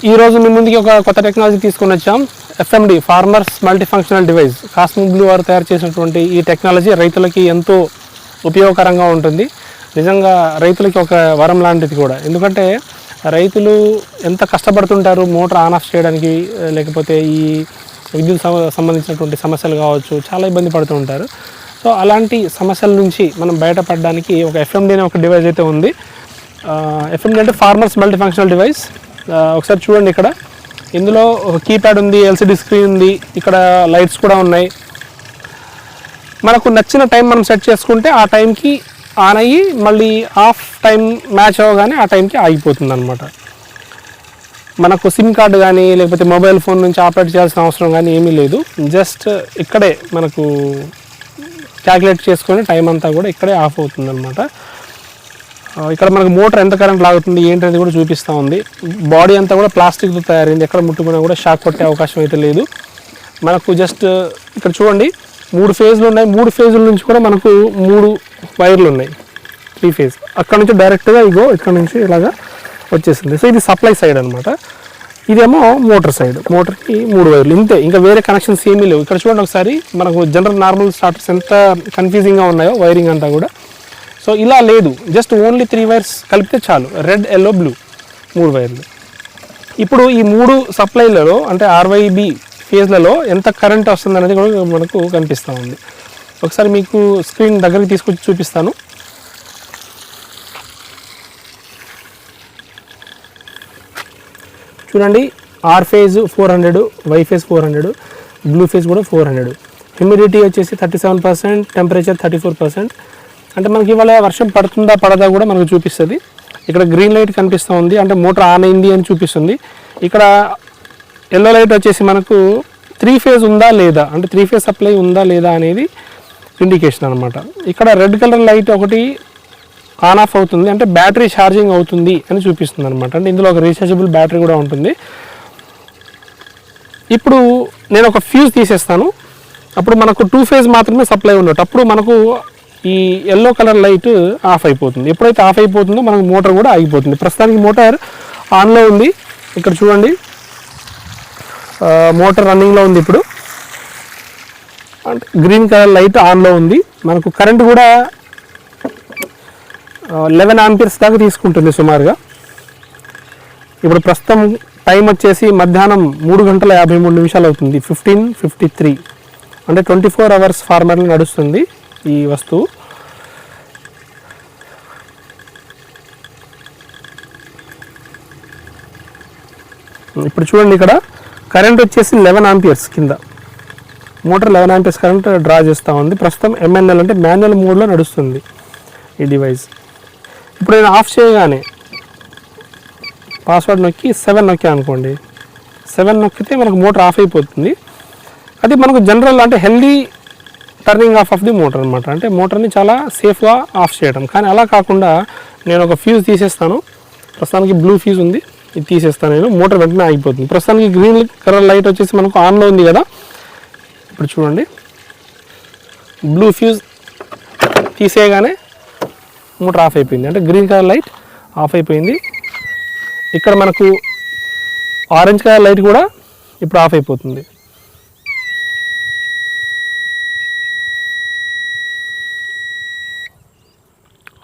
ఈరోజు మీ ముందుకి ఒక కొత్త టెక్నాలజీ తీసుకొని వచ్చాం. FMD farmers multifunctional device. Cosmic blue వారు తయారు చేసినటువంటి ఈ టెక్నాలజీ రైతులకి ఎంతో ఉపయోగకరంగా ఉంటుంది. నిజంగా రైతులకి ఒక వరం లాంటిది కూడా. ఎందుకంటే రైతులు ఎంత కష్టపడుతుంటారు మోటార్ ఆన్ ఆఫ్ చేయడానికి, లేకపోతే ఈ విద్యుత్ సంబంధించినటువంటి సమస్యలు కావచ్చు, చాలా ఇబ్బంది పడుతూ ఉంటారు. సో అలాంటి సమస్యల నుంచి మనం బయటపడడానికి ఒక FMD అనే ఒక డివైస్ అయితే ఉంది. FMD అంటే ఫార్మర్స్ మల్టీఫంక్షనల్ డివైస్. ఒకసారి చూడండి, ఇక్కడ ఇందులో ఒక కీప్యాడ్ ఉంది, LCD స్క్రీన్ ఉంది, ఇక్కడ లైట్స్ కూడా ఉన్నాయి. మనకు నచ్చిన టైం మనం సెట్ చేసుకుంటే ఆ టైంకి ఆన్ అయ్యి మళ్ళీ ఆఫ్ టైం మ్యాచ్ అవ్వగానే ఆ టైంకి ఆగిపోతుంది అనమాట. మనకు సిమ్ కార్డు కానీ లేకపోతే మొబైల్ ఫోన్ నుంచి ఆపరేట్ చేయాల్సిన అవసరం కానీ ఏమీ లేదు. జస్ట్ ఇక్కడే మనకు క్యాలిక్యులేట్ చేసుకొని టైం అంతా కూడా ఇక్కడే ఆఫ్ అవుతుంది అనమాట. ఇక్కడ మనకు మోటార్ ఎంత కరెంట్ లాగుతుంది ఏంటనేది కూడా చూపిస్తూ ఉంది. బాడీ అంతా కూడా ప్లాస్టిక్తో తయారైంది. ఎక్కడ ముట్టుకున్నా కూడా షాక్ కొట్టే అవకాశం అయితే లేదు. మనకు జస్ట్ ఇక్కడ చూడండి, 3 ఫేజ్లు ఉన్నాయి. 3 ఫేజుల నుంచి కూడా మనకు 3 వైర్లు ఉన్నాయి. 3 ఫేజ్ అక్కడ నుంచి డైరెక్ట్గా ఇక్కడ నుంచి ఇలాగా వచ్చేసింది. సో ఇది సప్లై సైడ్ అనమాట. ఇదేమో మోటార్ సైడ్. మోటార్కి 3 వైర్లు ఇంతే, ఇంకా వేరే కనెక్షన్స్ ఏమీ లేవు. ఇక్కడ చూడండి ఒకసారి, మనకు జనరల్ నార్మల్ స్టార్టర్స్ ఎంత కన్ఫ్యూజింగ్గా ఉన్నాయో వైరింగ్ అంతా కూడా. సో ఇలా లేదు, జస్ట్ ఓన్లీ 3 వైర్స్ కలిపితే చాలు. రెడ్, ఎల్లో, బ్లూ 3 వైర్లు. ఇప్పుడు ఈ 3 సప్లైలలో అంటే RYB ఫేజ్లలో ఎంత కరెంట్ వస్తుంది అనేది కూడా మనకు కనిపిస్తూ ఉంది. ఒకసారి మీకు స్క్రీన్ దగ్గరికి తీసుకొచ్చి చూపిస్తాను. చూడండి, R phase 400, Y phase 400, blue phase కూడా 400. హ్యూమిడిటీ వచ్చేసి 37%, టెంపరేచర్ 34%. అంటే మనకి ఇవాళ వర్షం పడుతుందా పడదా కూడా మనకు చూపిస్తుంది. ఇక్కడ గ్రీన్ లైట్ కనిపిస్తూ ఉంది, అంటే మోటార్ ఆన్ అయింది అని చూపిస్తుంది. ఇక్కడ ఎల్లో లైట్ వచ్చేసి మనకు 3 ఫేజ్ ఉందా లేదా, అంటే 3 ఫేజ్ సప్లై ఉందా లేదా అనేది ఇండికేషన్ అనమాట. ఇక్కడ రెడ్ కలర్ లైట్ ఒకటి ఆన్ ఆఫ్ అవుతుంది, అంటే బ్యాటరీ ఛార్జింగ్ అవుతుంది అని చూపిస్తుంది అనమాట. అంటే ఇందులో ఒక రీఛార్జబుల్ బ్యాటరీ కూడా ఉంటుంది. ఇప్పుడు నేను ఒక ఫ్యూజ్ తీసేస్తాను. అప్పుడు మనకు 2 ఫేజ్ మాత్రమే సప్లై ఉన్నట్టు. అప్పుడు మనకు ఈ ఎల్లో కలర్ లైట్ ఆఫ్ అయిపోతుంది. ఎప్పుడైతే ఆఫ్ అయిపోతుందో మనకు మోటార్ కూడా ఆగిపోతుంది. ప్రస్తుతానికి మోటార్ ఆన్లో ఉంది. ఇక్కడ చూడండి, మోటార్ రన్నింగ్లో ఉంది. ఇప్పుడు అంటే గ్రీన్ కలర్ లైట్ ఆన్లో ఉంది. మనకు కరెంట్ కూడా 11 ఆంపియర్స్ దాకా తీసుకుంటుంది సుమారుగా. ఇప్పుడు ప్రస్తుతం టైం వచ్చేసి మధ్యాహ్నం 3:53 అవుతుంది. 15:53 అంటే 24 అవర్స్ ఫార్మాట్లో నడుస్తుంది ఈ వస్తువు. ఇప్పుడు చూడండి, ఇక్కడ కరెంట్ వచ్చేసి 11 ఆంపియర్స్ కింద. మోటార్ 11 ఆంపియర్స్ కరెంట్ డ్రా చేస్తూ ఉంది. ప్రస్తుతం MNL అంటే మాన్యువల్ మోడ్లో నడుస్తుంది ఈ డివైస్. ఇప్పుడు నేను ఆఫ్ చేయగానే పాస్వర్డ్ నొక్కి 7 నొక్కా అనుకోండి, 7 నొక్కితే మనకు మోటార్ ఆఫ్ అయిపోతుంది. అది మనకు జనరల్ అంటే healthy turning of the motor అనమాట. అంటే మోటార్ని చాలా సేఫ్గా ఆఫ్ చేయడం. కానీ అలా కాకుండా నేను ఒక ఫ్యూజ్ తీసేస్తాను. ప్రస్తుతానికి బ్లూ ఫ్యూజ్ ఉంది, ఇది తీసేస్తాను నేను. మోటార్ వెంటనే ఆగిపోతుంది. ప్రస్తుతానికి గ్రీన్ కలర్ లైట్ వచ్చేసి మనకు ఆన్లో ఉంది కదా. ఇప్పుడు చూడండి, బ్లూ ఫ్యూజ్ తీసేయగానే మోటార్ ఆఫ్ అయిపోయింది. అంటే గ్రీన్ కలర్ లైట్ ఆఫ్ అయిపోయింది. ఇక్కడ మనకు ఆరెంజ్ కలర్ లైట్ కూడా ఇప్పుడు ఆఫ్ అయిపోతుంది.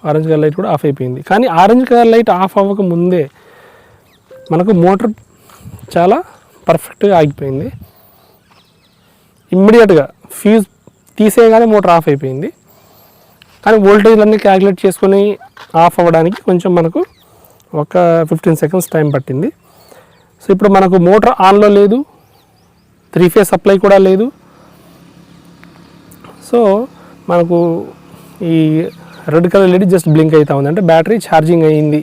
ఆరెంజ్ కలర్ లైట్ కూడా ఆఫ్ అయిపోయింది. కానీ ఆరెంజ్ కలర్ లైట్ ఆఫ్ అవ్వక ముందే మనకు మోటార్ చాలా పర్ఫెక్ట్గా ఆగిపోయింది. ఇమ్మీడియట్గా ఫ్యూజ్ తీసేయగానే మోటార్ ఆఫ్ అయిపోయింది. కానీ వోల్టేజ్లన్నీ క్యాలిక్యులేట్ చేసుకొని ఆఫ్ అవ్వడానికి కొంచెం మనకు ఒక 15 సెకండ్స్ టైం పట్టింది. సో ఇప్పుడు మనకు మోటార్ ఆన్లో లేదు, 3 ఫేజ్ సప్లై కూడా లేదు. సో మనకు ఈ red colour light just blink అవుతా ఉంది, అంటే బ్యాటరీ ఛార్జింగ్ అయ్యింది,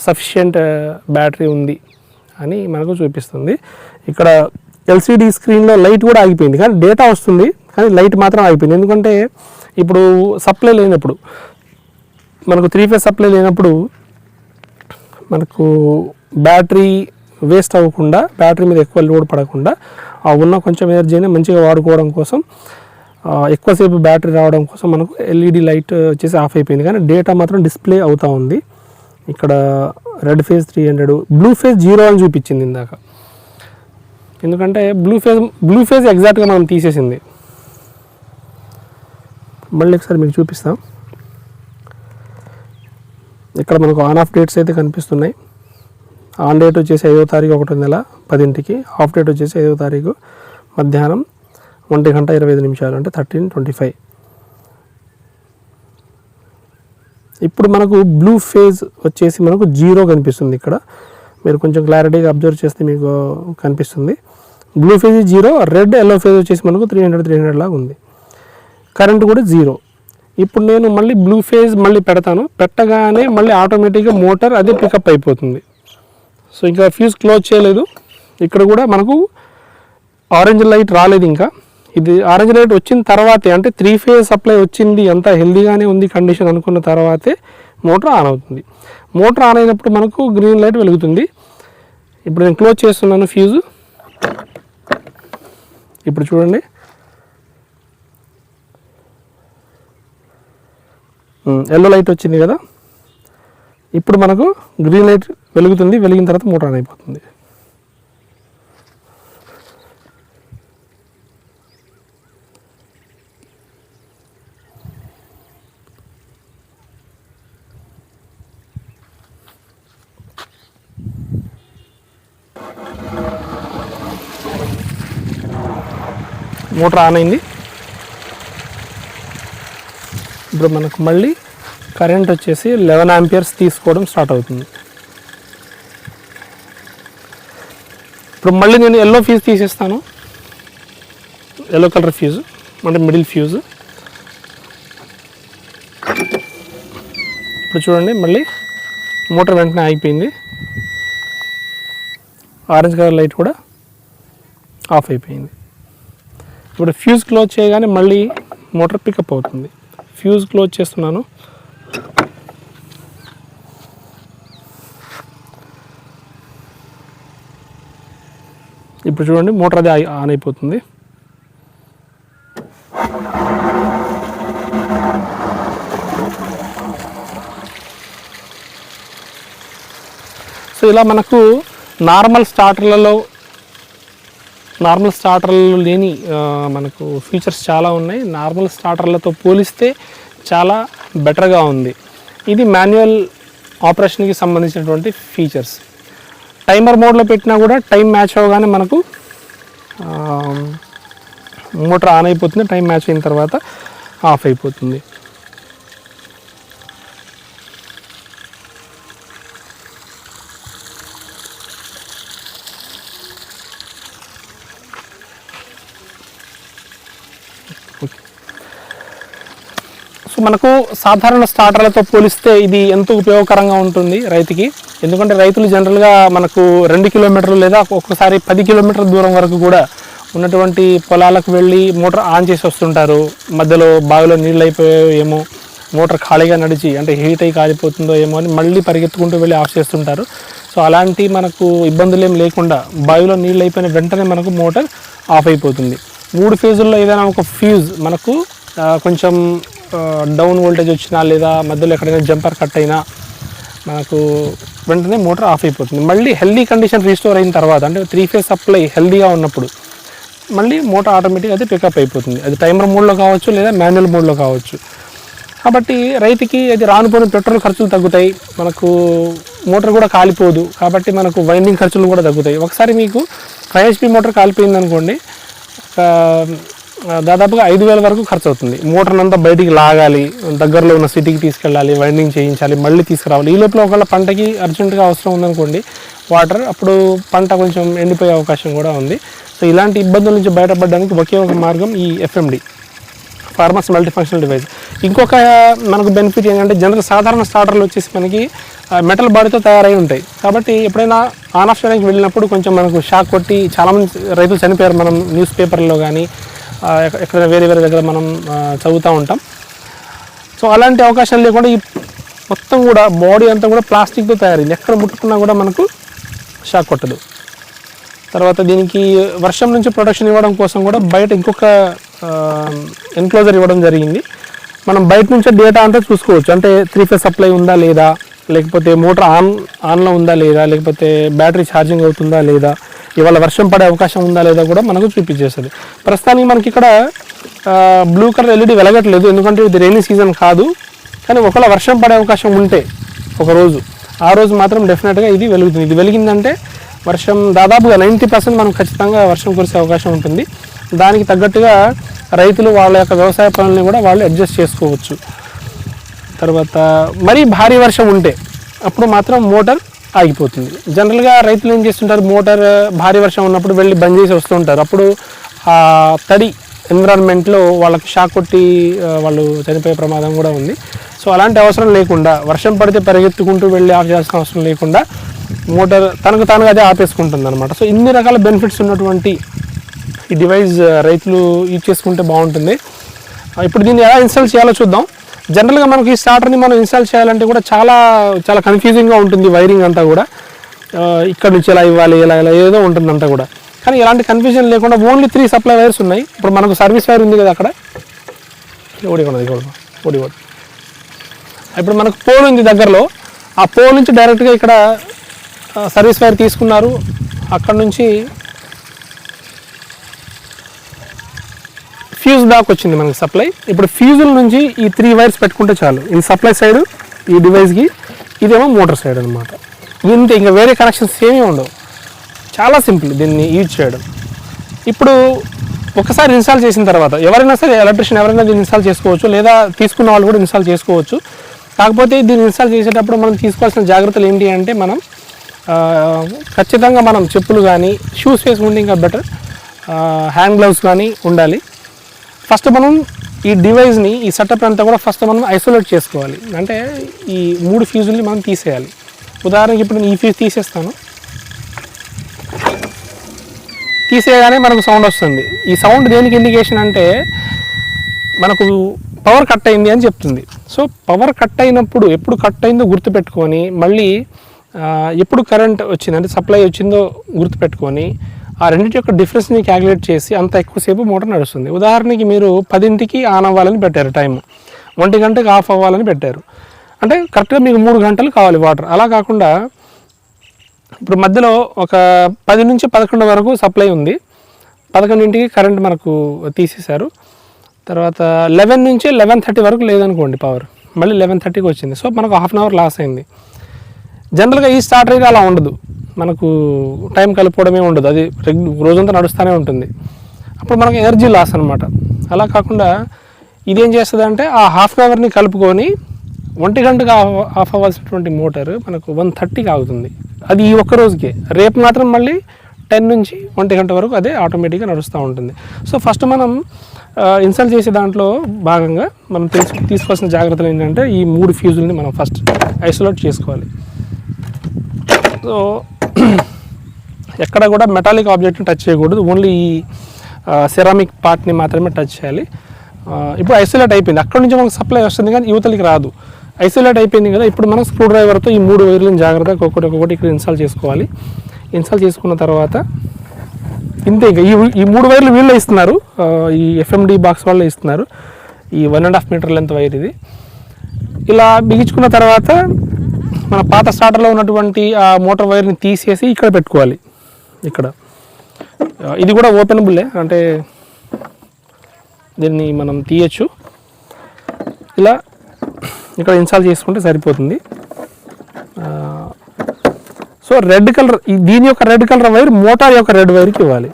సఫిషియంట్ బ్యాటరీ ఉంది అని మనకు చూపిస్తుంది. ఇక్కడ LCD స్క్రీన్లో లైట్ కూడా ఆగిపోయింది, కానీ డేటా వస్తుంది, కానీ లైట్ మాత్రం ఆగిపోయింది. ఎందుకంటే ఇప్పుడు సప్లై లేనప్పుడు, మనకు 3 ఫేజ్ సప్లై లేనప్పుడు మనకు బ్యాటరీ వేస్ట్ అవ్వకుండా, బ్యాటరీ మీద ఎక్కువ లోడ్ పడకుండా ఆ ఉన్న కొంచెం ఎనర్జీని మంచిగా వాడుకోవడం కోసం, ఎక్కువసేపు బ్యాటరీ రావడం కోసం మనకు LED లైట్ వచ్చేసి ఆఫ్ అయిపోయింది. కానీ డేటా మాత్రం డిస్ప్లే అవుతూ ఉంది. ఇక్కడ రెడ్ ఫేజ్ 300, బ్లూ ఫేజ్ 0 అని చూపించింది ఇందాక. ఎందుకంటే బ్లూ ఫేజ్ ఎగ్జాక్ట్గా మనం తీసేసింది. మళ్ళీ ఒకసారి మీకు చూపిస్తాం. ఇక్కడ మనకు ఆన్ ఆఫ్ డేట్స్ అయితే కనిపిస్తున్నాయి. ఆన్ డేట్ వచ్చేసి 5వ తారీఖు 1వ నెల 10ంటికి, ఆఫ్ డేట్ వచ్చేసి 5వ తారీఖు మధ్యాహ్నం 1:25 అంటే 13:25. ఇప్పుడు మనకు బ్లూ ఫేజ్ వచ్చేసి మనకు 0 కనిపిస్తుంది. ఇక్కడ మీరు కొంచెం క్లారిటీగా అబ్జర్వ్ చేస్తే మీకు కనిపిస్తుంది. Blue phase 0, red yellow phase వచ్చేసి మనకు 300 లాగా ఉంది. కరెంట్ కూడా 0. ఇప్పుడు నేను మళ్ళీ బ్లూ ఫేజ్ మళ్ళీ పెడతాను. పెట్టగానే మళ్ళీ ఆటోమేటిక్గా మోటార్ అదే పికప్ అయిపోతుంది. సో ఇంకా ఫ్యూజ్ క్లోజ్ చేయలేదు. ఇక్కడ కూడా మనకు ఆరెంజ్ లైట్ రాలేదు. ఇంకా ఇది ఆరెంజ్ లైట్ వచ్చిన తర్వాతే, అంటే 3 ఫేజ్ సప్లై వచ్చింది, అంతా హెల్దీగానే ఉంది కండిషన్ అనుకున్న తర్వాతే మోటార్ ఆన్ అవుతుంది. మోటార్ ఆన్ అయినప్పుడు మనకు గ్రీన్ లైట్ వెలుగుతుంది. ఇప్పుడు నేను క్లోజ్ చేస్తున్నాను ఫ్యూజ్. ఇప్పుడు చూడండి, ఎల్లో లైట్ వచ్చింది కదా. ఇప్పుడు మనకు గ్రీన్ లైట్ వెలుగుతుంది. వెలిగిన తర్వాత మోటార్ ఆన్ అయిపోతుంది. మోటార్ ఆన్ అయింది. ఇప్పుడు మనకు మళ్ళీ కరెంట్ వచ్చేసి 11 ఆంపియర్స్ తీసుకోవడం స్టార్ట్ అవుతుంది. ఇప్పుడు మళ్ళీ నేను ఎల్లో ఫ్యూజ్ తీసేస్తాను. ఎల్లో కలర్ ఫ్యూజ్ అంటే మిడిల్ ఫ్యూజ్. ఇప్పుడు చూడండి, మళ్ళీ మోటార్ వెంటనే ఆగిపోయింది. ఆరెంజ్ కలర్ లైట్ కూడా ఆఫ్ అయిపోయింది. ఇప్పుడు ఫ్యూజ్ క్లోజ్ చేయగానే మళ్ళీ మోటార్ పికప్ అవుతుంది. ఫ్యూజ్ క్లోజ్ చేస్తున్నాను. ఇప్పుడు చూడండి, మోటార్ అది ఆన్ అయిపోతుంది. సో ఇలా మనకు నార్మల్ స్టార్టర్లలో లేని మనకు ఫీచర్స్ చాలా ఉన్నాయి. నార్మల్ స్టార్టర్లతో పోలిస్తే చాలా బెటర్గా ఉంది. ఇది మాన్యువల్ ఆపరేషన్కి సంబంధించినటువంటి ఫీచర్స్. టైమర్ మోడ్లో పెట్టినా కూడా టైం మ్యాచ్ అవ్వగానే మనకు మోటార్ ఆన్ అయిపోతుంది. టైం మ్యాచ్ అయిన తర్వాత ఆఫ్ అయిపోతుంది. సో మనకు సాధారణ స్టార్టర్లతో పోలిస్తే ఇది ఎంతో ఉపయోగకరంగా ఉంటుంది రైతుకి. ఎందుకంటే రైతులు జనరల్గా మనకు 2 కిలోమీటర్లు లేదా ఒక్కొక్కసారి 10 కిలోమీటర్ల దూరం వరకు కూడా ఉన్నటువంటి పొలాలకు వెళ్ళి మోటార్ ఆన్ చేసి వస్తుంటారు. మధ్యలో బావిలో నీళ్ళు అయిపోయేమో, మోటార్ ఖాళీగా నడిచి అంటే హీట్ అయి కాలిపోతుందో ఏమో అని మళ్ళీ పరిగెత్తుకుంటూ వెళ్ళి ఆఫ్ చేస్తుంటారు. సో అలాంటి మనకు ఇబ్బందులు ఏం లేకుండా బావిలో నీళ్ళు అయిపోయిన వెంటనే మనకు మోటార్ ఆఫ్ అయిపోతుంది. 3 ఫేజుల్లో ఏదైనా ఒక ఫ్యూజ్ మనకు కొంచెం డౌన్ వోల్టేజ్ వచ్చినా లేదా మధ్యలో ఎక్కడైనా జంపర్ కట్ అయినా మనకు వెంటనే మోటార్ ఆఫ్ అయిపోతుంది. మళ్ళీ హెల్దీ కండిషన్ రీస్టోర్ అయిన తర్వాత, అంటే 3 ఫేజ్ సప్లై హెల్దీగా ఉన్నప్పుడు మళ్ళీ మోటార్ ఆటోమేటిక్గా అది పికప్ అయిపోతుంది. అది టైమర్ మోడ్లో కావచ్చు లేదా మాన్యువల్ మోడ్లో కావచ్చు. కాబట్టి రైతుకి అది రానుపోయిన పెట్రోల్ ఖర్చులు తగ్గుతాయి, మనకు మోటార్ కూడా కాలిపోదు. కాబట్టి మనకు వైండింగ్ ఖర్చులు కూడా తగ్గుతాయి. ఒకసారి మీకు 5 HP మోటార్ కాలిపోయింది అనుకోండి, దాదాపుగా 5,000 వరకు ఖర్చు అవుతుంది. మోటార్ అంతా బయటికి లాగాలి, దగ్గరలో ఉన్న సిటీకి తీసుకెళ్ళాలి, వైండింగ్ చేయించాలి, మళ్ళీ తీసుకురావాలి. ఈ లోపల ఒకవేళ పంటకి అర్జెంటుగా అవసరం ఉందనుకోండి వాటర్, అప్పుడు పంట కొంచెం ఎండిపోయే అవకాశం కూడా ఉంది. సో ఇలాంటి ఇబ్బందుల నుంచి బయటపడడానికి ఒకే ఒక మార్గం ఈ FMD, ఫార్మర్స్ మల్టీఫంక్షనల్ డివైస్. ఇంకొక మనకు బెనిఫిట్ ఏంటంటే, సాధారణ స్టార్టర్లు వచ్చేసి మనకి మెటల్ బాడీతో తయారై ఉంటాయి. కాబట్టి ఎప్పుడైనా ఆన్ ఆఫ్ చేయడానికి వెళ్ళినప్పుడు కొంచెం మనకు షాక్ కొట్టి చాలామంది రైతులు చనిపోయారు. మనం న్యూస్ పేపర్లో కానీ ఎక్కడైనా వేరే దగ్గర మనం చదువుతూ ఉంటాం. సో అలాంటి అవకాశం లేకుండా ఈ మొత్తం కూడా బాడీ అంతా కూడా ప్లాస్టిక్తో తయారైంది. ఎక్కడ ముట్టుకున్నా కూడా మనకు షాక్ కొట్టదు. తర్వాత దీనికి వర్షం నుంచి ప్రొటెక్షన్ ఇవ్వడం కోసం కూడా బయట ఇంకొక ఎన్క్లోజర్ ఇవ్వడం జరిగింది. మనం బయట నుంచే డేటా అంతా చూసుకోవచ్చు. అంటే 3 ఫేజ్ సప్లై ఉందా లేదా, లేకపోతే మోటార్ ఆన్లో ఉందా లేదా, లేకపోతే బ్యాటరీ ఛార్జింగ్ అవుతుందా లేదా, ఇవాళ వర్షం పడే అవకాశం ఉందా లేదా కూడా మనకు చూపించేస్తుంది. ప్రస్తుతానికి మనకి ఇక్కడ బ్లూ కలర్ ఎల్ఈడి వెలగట్లేదు, ఎందుకంటే ఇది రైనీ సీజన్ కాదు. కానీ ఒకవేళ వర్షం పడే అవకాశం ఉంటే ఒకరోజు, ఆ రోజు మాత్రం డెఫినెట్గా ఇది వెలుగుతుంది. ఇది వెలిగిందంటే వర్షం దాదాపుగా 90% మనం ఖచ్చితంగా వర్షం కురిసే అవకాశం ఉంటుంది. దానికి తగ్గట్టుగా రైతులు వాళ్ళ యొక్క వ్యవసాయ పనులను కూడా వాళ్ళు అడ్జస్ట్ చేసుకోవచ్చు. తర్వాత మరీ భారీ వర్షం ఉంటే అప్పుడు మాత్రం మోటార్ ఆగిపోతుంది. జనరల్గా రైతులు ఏం చేస్తుంటారు, మోటార్ భారీ వర్షం ఉన్నప్పుడు వెళ్ళి బంద్ చేసి వస్తుంటారు. అప్పుడు ఆ తడి ఎన్విరాన్మెంట్లో వాళ్ళకి షాక్ కొట్టి వాళ్ళు చనిపోయే ప్రమాదం కూడా ఉంది. సో అలాంటి అవసరం లేకుండా, వర్షం పడితే పరిగెత్తుకుంటూ వెళ్ళి ఆఫ్ చేయాల్సిన అవసరం లేకుండా మోటార్ తనకు తానుగా అదే ఆపేసుకుంటుంది అనమాట. సో ఇన్ని రకాల బెనిఫిట్స్ ఉన్నటువంటి ఈ డివైస్ రైతులు యూజ్ చేసుకుంటే బాగుంటుంది. ఇప్పుడు దీన్ని ఎలా ఇన్స్టాల్ చేయాలో చూద్దాం. జనరల్గా మనకి ఈ స్టార్టర్ని మనం ఇన్స్టాల్ చేయాలంటే కూడా చాలా చాలా కన్ఫ్యూజింగ్గా ఉంటుంది వైరింగ్ అంతా కూడా. ఇక్కడ నుంచి ఎలా ఇవ్వాలి, ఇలా ఏదో ఉంటుంది అంతా కూడా. కానీ ఎలాంటి కన్ఫ్యూజన్ లేకుండా ఓన్లీ 3 సప్లై వైర్స్ ఉన్నాయి. ఇప్పుడు మనకు సర్వీస్ వైర్ ఉంది కదా అక్కడ, ఓడి ఇప్పుడు మనకు పోల్ ఉంది దగ్గరలో. ఆ పోల్ నుంచి డైరెక్ట్గా ఇక్కడ సర్వీస్ వైర్ తీసుకున్నారు. అక్కడ నుంచి ఫ్యూజ్ దాకా వచ్చింది మనకి సప్లై. ఇప్పుడు ఫ్యూజుల నుంచి ఈ 3 వైర్స్ పెట్టుకుంటే చాలు. ఇది సప్లై సైడ్ ఈ డివైస్కి, ఇదేమో మోటార్ సైడ్ అనమాట. ఇంతే, ఇంకా వేరే కనెక్షన్స్ ఏమీ ఉండవు. చాలా సింపుల్ దీన్ని యూజ్ చేయడం. ఇప్పుడు ఒకసారి ఇన్స్టాల్ చేసిన తర్వాత ఎవరైనా సరే, ఎలక్ట్రీషియన్ ఎవరైనా దీన్ని ఇన్స్టాల్ చేసుకోవచ్చు, లేదా తీసుకున్న వాళ్ళు కూడా ఇన్స్టాల్ చేసుకోవచ్చు. కాకపోతే దీన్ని ఇన్స్టాల్ చేసేటప్పుడు మనం తీసుకోవాల్సిన జాగ్రత్తలు ఏంటి అంటే, మనం ఖచ్చితంగా మనం చెప్పులు కానీ షూస్ వేసుకుంటే ఇంకా బెటర్, హ్యాండ్ గ్లౌస్ కానీ ఉండాలి. ఫస్ట్ మనం ఈ డివైస్ని, ఈ సెటప్ అంతా కూడా ఫస్ట్ మనం ఐసోలేట్ చేసుకోవాలి. అంటే ఈ 3 ఫ్యూజుల్ని మనం తీసేయాలి. ఉదాహరణకి ఇప్పుడు నేను ఈ ఫ్యూజ్ తీసేస్తాను. తీసేయగానే మనకు సౌండ్ వస్తుంది. ఈ సౌండ్ దేనికి ఇండికేషన్ అంటే మనకు పవర్ కట్ అయింది అని చెప్తుంది. సో పవర్ కట్ అయినప్పుడు, ఎప్పుడు కట్ అయిందో గుర్తుపెట్టుకొని, మళ్ళీ ఎప్పుడు కరెంట్ వచ్చింది అంటే సప్లై వచ్చిందో గుర్తుపెట్టుకొని, ఆ రెండింటి యొక్క డిఫరెన్స్ని క్యాలిక్యులేట్ చేసి అంత ఎక్కువసేపు మోటార్ నడుస్తుంది. ఉదాహరణకి మీరు 10ంటికి ఆన్ అవ్వాలని పెట్టారు టైం, 1 గంటకి ఆఫ్ అవ్వాలని పెట్టారు. అంటే కరెక్ట్గా మీకు 3 గంటలు కావాలి వాటర్. అలా కాకుండా ఇప్పుడు మధ్యలో ఒక 10 నుంచి 11 వరకు సప్లై ఉంది. 11ంటికి కరెంట్ మనకు తీసేశారు. తర్వాత 11 నుంచి 11:30 వరకు లేదనుకోండి పవర్, మళ్ళీ 11:30కి వచ్చింది. సో మనకు ½ అవర్ లాస్ అయింది. జనరల్గా ఈ స్టార్టర్ అయితే అలా ఉండదు, మనకు టైం కలుపుకోవడమే ఉండదు, అది రోజంతా నడుస్తూనే ఉంటుంది. అప్పుడు మనకు ఎనర్జీ లాస్ అనమాట. అలా కాకుండా ఇదేం చేస్తుంది అంటే ఆ ½ అవర్ని కలుపుకొని 1 గంటకు ఆఫ్ అవ్వాల్సినటువంటి మోటార్ మనకు 1:30కి ఆగుతుంది. అది ఈ ఒక్క రోజుకే. రేపు మాత్రం మళ్ళీ 10 నుంచి 1 గంట వరకు అదే ఆటోమేటిక్గా నడుస్తూ ఉంటుంది. సో ఫస్ట్ మనం ఇన్స్టాల్ చేసే దాంట్లో భాగంగా మనం తీసుకోవాల్సిన జాగ్రత్తలు ఏంటంటే, ఈ 3 ఫ్యూజుల్ని మనం ఫస్ట్ ఐసోలేట్ చేసుకోవాలి. సో ఎక్కడ కూడా మెటాలిక్ ఆబ్జెక్ట్ని టచ్ చేయకూడదు, ఓన్లీ ఈ సెరామిక్ పార్ట్ని మాత్రమే టచ్ చేయాలి. ఇప్పుడు ఐసోలేట్ అయిపోయింది, అక్కడ నుంచి మనకు సప్లై వస్తుంది కానీ యువతలకి రాదు. ఐసోలేట్ అయిపోయింది కదా, ఇప్పుడు మనం స్క్రూ డ్రైవర్తో ఈ 3 వైర్లను జాగ్రత్తగా ఒక్కొక్కటి ఇక్కడ ఇన్స్టాల్ చేసుకోవాలి. ఇన్స్టాల్ చేసుకున్న తర్వాత ఇంతే, ఇంకా ఈ 3 వైర్లు వీళ్ళే ఇస్తున్నారు, ఈ FMD బాక్స్ వాళ్ళే ఇస్తున్నారు. ఈ 1.5 మీటర్ లెంత్ వైర్ ఇది. ఇలా బిగించుకున్న తర్వాత మన పాత స్టార్టర్లో ఉన్నటువంటి ఆ మోటార్ వైర్ని తీసేసి ఇక్కడ పెట్టుకోవాలి. ఇక్కడ ఇది కూడా ఓపెనబుల్లే, అంటే దీన్ని మనం తీయచ్చు. ఇలా ఇక్కడ ఇన్స్టాల్ చేసుకుంటే సరిపోతుంది. సో రెడ్ కలర్, దీని యొక్క రెడ్ కలర్ వైర్ మోటార్ యొక్క రెడ్ వైర్కి ఇవ్వాలి.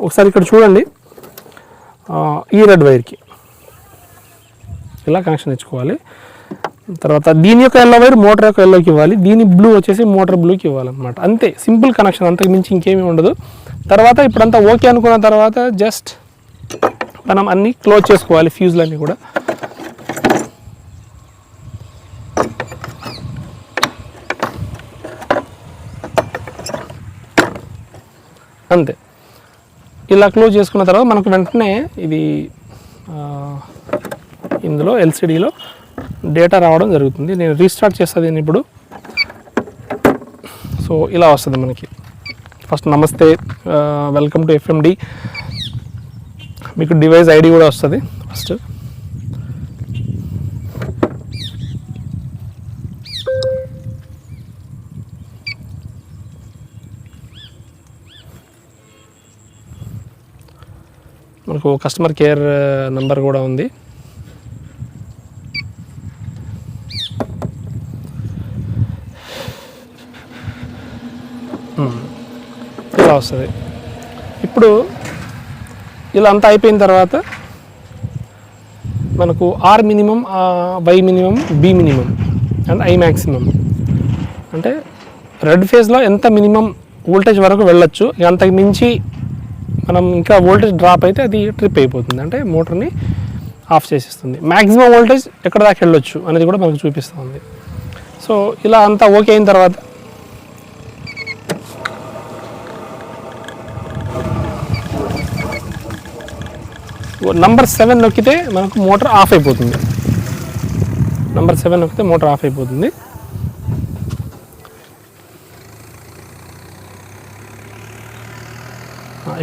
ఒకసారి ఇక్కడ చూడండి, ఈ రెడ్ వైర్కి ఇలా కనెక్షన్ ఇచ్చుకోవాలి. తర్వాత దీని యొక్క ఎల్లో వైర్ మోటార్ యొక్క ఎల్లోకి ఇవ్వాలి. దీని బ్లూ వచ్చేసి మోటార్ బ్లూకి ఇవ్వాలన్నమాట. అంతే, సింపుల్ కనెక్షన్, అంతకు మించి ఇంకేమీ ఉండదు. తర్వాత ఇప్పుడంతా ఓకే అనుకున్న తర్వాత జస్ట్ మనం అన్నీ క్లోజ్ చేసుకోవాలి, ఫ్యూజ్లన్నీ కూడా. అంతే, ఇలా క్లోజ్ చేసుకున్న తర్వాత మనకు వెంటనే ఇది ఇందులో LCDలో డేటా రావడం జరుగుతుంది. నేను రీస్టార్ట్ చేస్తాను దీన్ని ఇప్పుడు. సో ఇలా వస్తుంది మనకి. ఫస్ట్ నమస్తే, వెల్కమ్ టు FMD, మీకు డివైస్ ID కూడా వస్తుంది ఫస్ట్. మనకు కస్టమర్ కేర్ నెంబర్ కూడా ఉంది. ఇలా వస్తుంది. ఇప్పుడు ఇలా అంతా అయిపోయిన తర్వాత మనకు R minimum, Y minimum, B minimum and I maximum అంటే రెడ్ ఫేజ్లో ఎంత మినిమం వోల్టేజ్ వరకు వెళ్ళొచ్చు, అంతకు మించి మనం ఇంకా వోల్టేజ్ డ్రాప్ అయితే అది ట్రిప్ అయిపోతుంది, అంటే మోటార్ని ఆఫ్ చేసేస్తుంది. మ్యాక్సిమం వోల్టేజ్ ఎక్కడ దాకా వెళ్ళొచ్చు అనేది కూడా మనకు చూపిస్తుంది. సో ఇలా అంతా ఓకే అయిన తర్వాత నంబర్ 7 నొక్కితే మనకు మోటార్ ఆఫ్ అయిపోతుంది. నంబర్ 7 నొక్కితే మోటార్ ఆఫ్ అయిపోతుంది.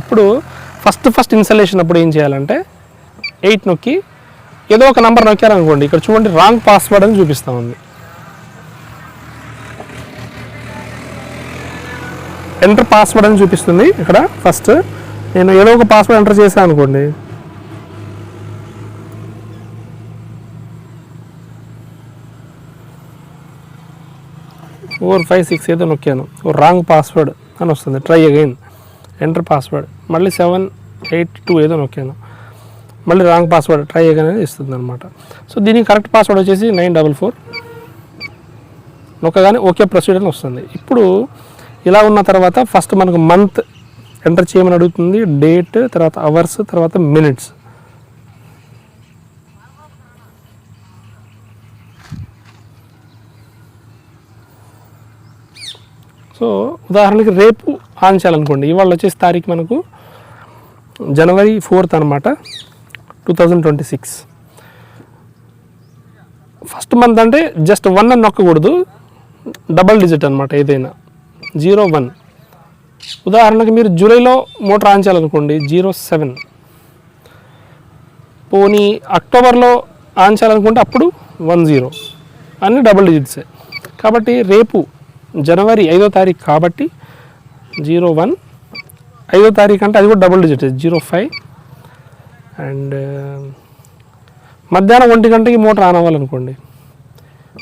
ఇప్పుడు ఫస్ట్ ఇన్స్టాలేషన్ అప్పుడు ఏం చేయాలంటే 8 నొక్కి ఏదో ఒక నెంబర్ నొక్కారనుకోండి, ఇక్కడ చూడండి రాంగ్ పాస్వర్డ్ అని చూపిస్తూ ఉంది. ఎంటర్ పాస్వర్డ్ అని చూపిస్తుంది. ఇక్కడ ఫస్ట్ నేను ఏదో ఒక పాస్వర్డ్ ఎంటర్ చేశాను అనుకోండి, 4, 5, 6 ఏదో నొక్కాను, రాంగ్ పాస్వర్డ్ అని వస్తుంది. ట్రై అగైన్, ఎంటర్ పాస్వర్డ్, మళ్ళీ 7, 8, 2 ఏదో నొక్కాను, మళ్ళీ రాంగ్ పాస్వర్డ్, ట్రై అగైన్ అనేది ఇస్తుంది అనమాట. సో దీనికి కరెక్ట్ పాస్వర్డ్ వచ్చేసి 944 నొక్కగానే ఓకే ప్రొసీడ్ అని వస్తుంది. ఇప్పుడు ఇలా ఉన్న తర్వాత ఫస్ట్ మనకు మంత్ ఎంటర్ చేయమని అడుగుతుంది, డేట్, తర్వాత అవర్స్, తర్వాత మినిట్స్. సో ఉదాహరణకి రేపు ఆన్ చేయాలనుకోండి, ఇవాళ వచ్చేసి తారీఖు మనకు జనవరి 4th అనమాట, 2026. ఫస్ట్ మంత్ అంటే జస్ట్ 1 అని నొక్కకూడదు, డబల్ డిజిట్ అనమాట ఏదైనా, 01. ఉదాహరణకి మీరు జూలైలో మోటార్ ఆన్ చేయాలనుకోండి 07. పోనీ అక్టోబర్లో ఆన్ చేయాలనుకుంటే అప్పుడు 10. అన్నీ డబుల్ డిజిట్సే. కాబట్టి రేపు జనవరి 5వ తారీఖు కాబట్టి 01. 5వ తారీఖు అంటే అది కూడా డబుల్ డిజిట్ 05. అండ్ మధ్యాహ్నం 1 గంటకి మోటార్ ఆన్ అవ్వాలనుకోండి,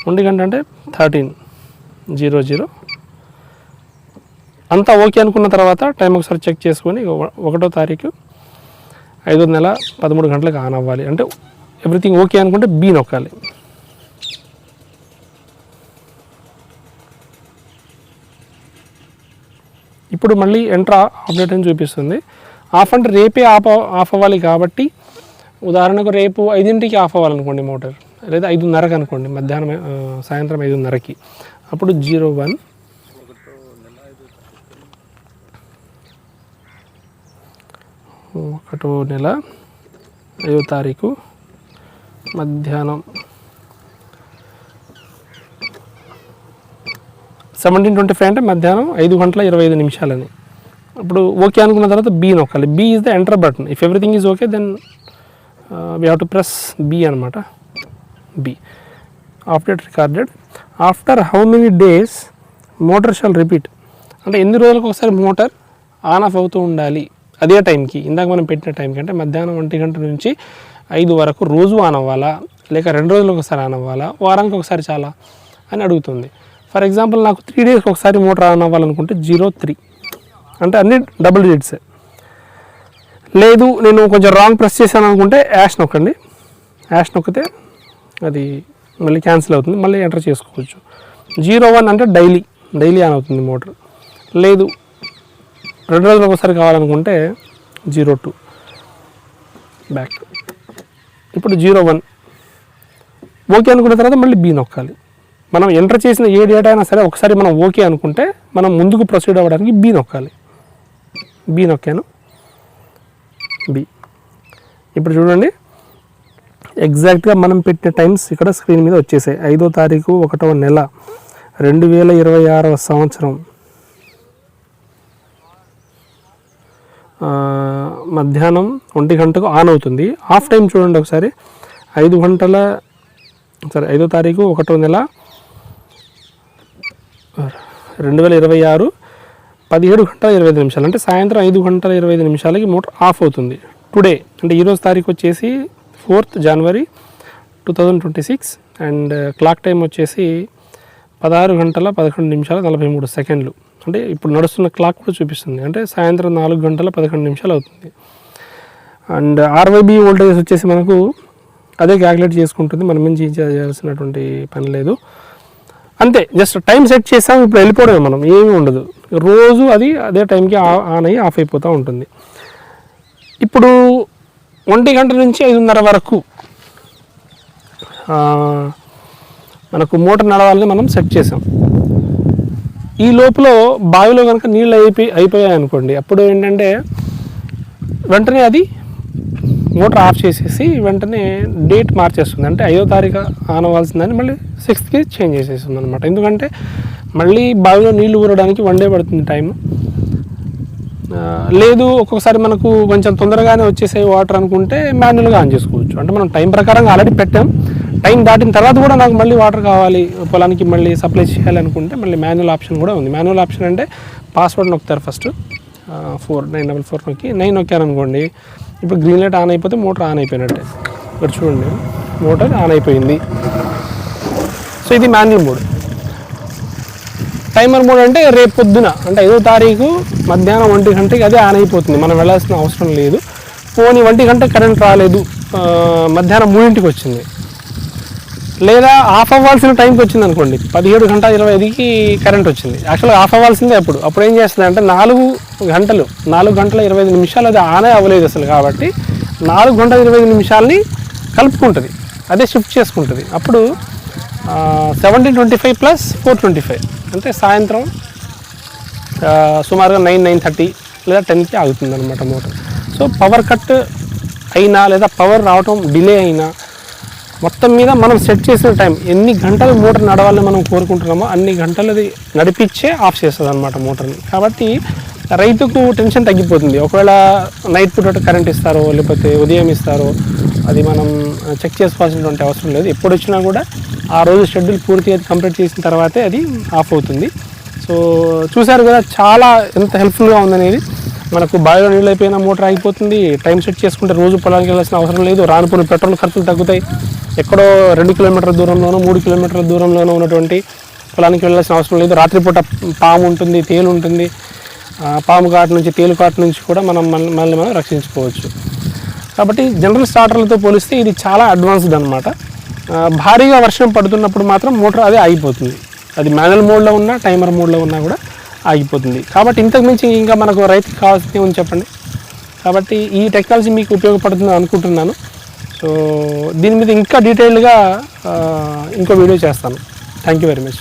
1 గంట అంటే 13:00. అంతా ఓకే అనుకున్న తర్వాత టైం ఒకసారి చెక్ చేసుకొని 1వ తారీఖు 5వ నెల 13 గంటలకు ఆన్ అవ్వాలి. అంటే ఎవ్రీథింగ్ ఓకే అనుకుంటే బీ నొక్కాలి. ఇప్పుడు మళ్ళీ ఎంటర్ అప్డేట్ అని చూపిస్తుంది. ఆఫ్ అంటే రేపే ఆఫ్ అవ్వాలి కాబట్టి, ఉదాహరణకు రేపు 5ంటికి ఆఫ్ అవ్వాలనుకోండి మోటార్, లేదా 5:30కి అనుకోండి, మధ్యాహ్నం సాయంత్రం 5:30కి, అప్పుడు 01. 1వ నెల 5వ తారీఖు మధ్యాహ్నం 17:25 అంటే మధ్యాహ్నం 5:25 అప్పుడు ఓకే అనుకున్న తర్వాత బీ నొక్కాలి. B is the enter button. If everything is okay then we have to press B అనమాట. B update recorded. After how many days motor shall repeat, అంటే ఎన్ని రోజులకు ఒకసారి మోటార్ ఆన్ ఆఫ్ అవుతూ ఉండాలి అదే టైంకి, ఇందాక మనం పెట్టిన టైంకి, అంటే మధ్యాహ్నం 1 గంట నుంచి 5 వరకు రోజు ఆన్ అవ్వాలా, లేక 2 రోజులకు ఒకసారి ఆన్ అవ్వాలా, వారానికి ఒకసారి చాలా అని అడుగుతుంది. ఫర్ ఎగ్జాంపుల్ నాకు 3 డేస్కి ఒకసారి మోటార్ ఆన్ అవ్వాలనుకుంటే 03, అంటే అన్ని డబుల్ డిజిట్సే. లేదు నేను కొంచెం రాంగ్ ప్రెస్ చేశాను అనుకుంటే యాష్ నొక్కండి. యాష్ నొక్కితే అది మళ్ళీ క్యాన్సిల్ అవుతుంది, మళ్ళీ ఎంటర్ చేసుకోవచ్చు. 01 అంటే డైలీ ఆన్ అవుతుంది మోటార్. లేదు 2 రోజులకు ఒకసారి కావాలనుకుంటే 02 బ్యాక్. ఇప్పుడు 01 ఓకే అనుకున్న తర్వాత మళ్ళీ బీ నొక్కాలి. మనం ఎంటర్ చేసిన ఏ డేటా అయినా సరే ఒకసారి మనం ఓకే అనుకుంటే మనం ముందుకు ప్రొసీడ్ అవ్వడానికి బీ నొక్కాలి. బీ నొక్కాను, బీ. ఇప్పుడు చూడండి ఎగ్జాక్ట్గా మనం పెట్టిన టైమ్స్ ఇక్కడ స్క్రీన్ మీద వచ్చేసాయి. 5వ తారీఖు 1వ నెల 2026వ సంవత్సరం మధ్యాహ్నం 1 గంటకు ఆన్ అవుతుంది. ఆఫ్ టైం చూడండి ఒకసారి, 5వ తారీఖు 1వ నెల 2026 17:25 అంటే సాయంత్రం 5:25 మోటార్ ఆఫ్ అవుతుంది. టుడే అంటే ఈరోజు తారీఖు వచ్చేసి 4th January 2026 and clock time వచ్చేసి 16:11:43 అంటే ఇప్పుడు నడుస్తున్న క్లాక్ కూడా చూపిస్తుంది, అంటే సాయంత్రం 4:11 అవుతుంది. అండ్ ఆర్వైబి వోల్టేజ్ వచ్చేసి మనకు అదే క్యాలిక్యులేట్ చేసుకుంటుంది, మనం ఏం చేయాల్సినటువంటి పని లేదు. అంతే, జస్ట్ టైం సెట్ చేసాం, ఇప్పుడు వెళ్ళిపోవడమే, మనం ఏమీ ఉండదు. రోజు అది అదే టైంకి ఆన్ అయ్యి ఆఫ్ అయిపోతూ ఉంటుంది. ఇప్పుడు 1 గంట నుంచి 5:30 వరకు మనకు మోటార్ నడవాలని మనం సెట్ చేసాం. ఈ లోపల బావిలో కనుక నీళ్ళు అయిపోయాయి అనుకోండి, అప్పుడు ఏంటంటే వెంటనే అది మోటార్ ఆఫ్ చేసేసి వెంటనే డేట్ మార్చేస్తుంది. అంటే 5వ తారీఖు ఆన్ అవ్వాల్సిందని మళ్ళీ 6th చేంజ్ చేసేస్తుంది అనమాట. ఎందుకంటే మళ్ళీ బావిలో నీళ్లు ఊరడానికి 1 day పడుతుంది టైము. లేదు ఒక్కొక్కసారి మనకు కొంచెం తొందరగానే వచ్చేసే వాటర్ అనుకుంటే మాన్యువల్గా ఆన్ చేసుకోవచ్చు. అంటే మనం టైం ప్రకారంగా ఆల్రెడీ పెట్టాం, టైం దాటిన తర్వాత కూడా నాకు మళ్ళీ వాటర్ కావాలి, పొలానికి మళ్ళీ సప్లై చేయాలి అనుకుంటే మళ్ళీ మాన్యువల్ ఆప్షన్ కూడా ఉంది. మాన్యువల్ ఆప్షన్ అంటే పాస్వర్డ్ నొక్కుతారు, ఫస్ట్ 4944 నొక్కి 9 నొక్కారు అనుకోండి, ఇప్పుడు గ్రీన్ లైట్ ఆన్ అయిపోతే మోటార్ ఆన్ అయిపోయినట్టే. ఇక్కడ చూడండి, మోటార్ ఆన్ అయిపోయింది. సో ఇది మాన్యువల్ మోడ్. టైమర్ మోడ్ అంటే రేపు పొద్దున అంటే 5వ తారీఖు మధ్యాహ్నం 1 గంటకి అదే ఆన్ అయిపోతుంది, మనం వెళ్ళాల్సిన అవసరం లేదు. పోనీ 1 గంట కరెంట్ రాలేదు, మధ్యాహ్నం 3ంటికి వచ్చింది, లేదా ఆఫ్ అవ్వాల్సిన టైంకి వచ్చింది అనుకోండి, 17:25కి కరెంట్ వచ్చింది. యాక్చువల్గా ఆఫ్ అవ్వాల్సిందే అప్పుడు ఏం చేస్తుంది అంటే 4 గంటల 25 నిమిషాలు అది ఆనే అవ్వలేదు అసలు, కాబట్టి 4:25 కలుపుకుంటుంది, అదే షిఫ్ట్ చేసుకుంటుంది. అప్పుడు 17:25 + 4:25 అంటే సాయంత్రం సుమారుగా 9:30 లేదా 10కి ఆగుతుంది అనమాట మోటార్. సో పవర్ కట్ అయినా లేదా పవర్ రావటం డిలే అయినా మొత్తం మీద మనం సెట్ చేసిన టైం ఎన్ని గంటలు మోటార్ నడవాలని మనం కోరుకుంటున్నామో అన్ని గంటలు అది నడిపించే ఆఫ్ చేస్తుంది అనమాట మోటార్ని. కాబట్టి రైతుకు టెన్షన్ తగ్గిపోతుంది. ఒకవేళ నైట్ పూట కరెంట్ ఇస్తారో లేకపోతే ఉదయం ఇస్తారో అది మనం చెక్ చేసుకోవాల్సినటువంటి అవసరం లేదు. ఎప్పుడు వచ్చినా కూడా ఆ రోజు షెడ్యూల్ పూర్తిగా కంప్లీట్ చేసిన తర్వాతే అది ఆఫ్ అవుతుంది. సో చూసారు కదా చాలా ఎంత హెల్ప్ఫుల్గా ఉందనేది. మనకు బావిలో నీళ్ళు అయిపోయినా మోటార్ ఆగిపోతుంది, టైం సెట్ చేసుకుంటే రోజు పొలానికి వెళ్ళాల్సిన అవసరం లేదు, రానుకున్న పెట్రోల్ ఖర్చులు తగ్గుతాయి. ఎక్కడో 2 కిలోమీటర్ల దూరంలోనో 3 కిలోమీటర్ల దూరంలోనో ఉన్నటువంటి పొలానికి వెళ్ళాల్సిన అవసరం లేదు. రాత్రిపూట పాము ఉంటుంది, తేలు ఉంటుంది, పాము కాటు నుంచి తేలు కాటు నుంచి కూడా మనం రక్షించుకోవచ్చు. కాబట్టి జనరల్ స్టార్టర్లతో పోలిస్తే ఇది చాలా అడ్వాన్స్డ్ అనమాట. భారీగా వర్షం పడుతున్నప్పుడు మాత్రం మోటార్ అదే ఆగిపోతుంది, అది మాన్యువల్ మోడ్లో ఉన్నా టైమర్ మోడ్లో ఉన్నా కూడా ఆగిపోతుంది. కాబట్టి ఇంతకు మించి ఇంకా మనకు రైతుకి కావాల్సింది ఉంది చెప్పండి. కాబట్టి ఈ టెక్నాలజీ మీకు ఉపయోగపడుతుంది అనుకుంటున్నాను. సో దీని మీద ఇంకా డీటెయిల్గా ఇంకో వీడియో చేస్తాను. Thank you very much.